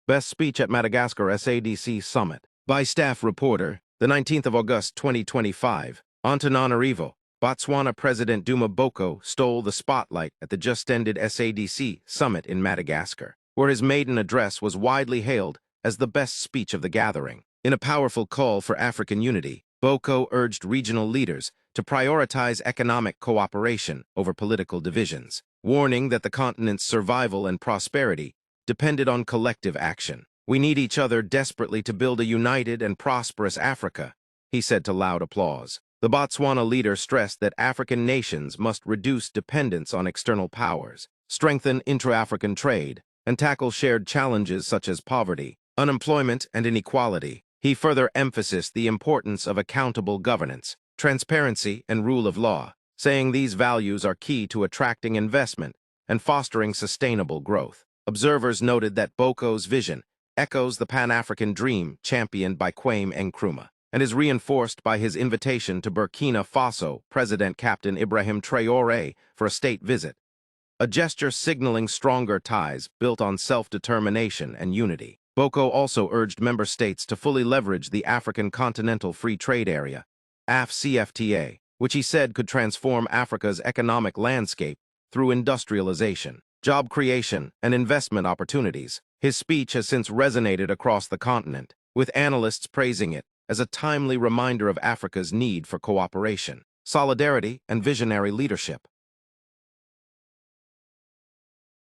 Best Speech at Madagascar SADC Summit. By Staff Reporter, the 19th of August 2025, Antananarivo, Botswana President Duma Boko stole the spotlight at the just-ended SADC Summit in Madagascar, where his maiden address was widely hailed as the best speech of the gathering. In a powerful call for African unity, Boko urged regional leaders to prioritize economic cooperation over political divisions, warning that the continent's survival and prosperity depended on collective action. "We need each other desperately to build a united and prosperous Africa," he said to loud applause. The Botswana leader stressed that African nations must reduce dependence on external powers, strengthen intra-African trade, and tackle shared challenges such as poverty, unemployment, and inequality. He further emphasized the importance of accountable governance, transparency, and rule of law, saying these values are key to attracting investment and fostering sustainable growth. Observers noted that Boko's vision echoes the Pan-African dream championed by Kwame Nkrumah and is reinforced by his invitation to Burkina Faso President Captain Ibrahim Traoré for a state visit, a gesture signaling stronger ties built on self-determination and unity. Boko also urged member states to fully leverage the African Continental Free Trade Area, AfCFTA, which he said could transform Africa's economic landscape through industrialization, job creation, and investment opportunities. His speech has since resonated across the continent, with analysts praising it as a timely reminder of Africa's need for cooperation, solidarity, and visionary leadership.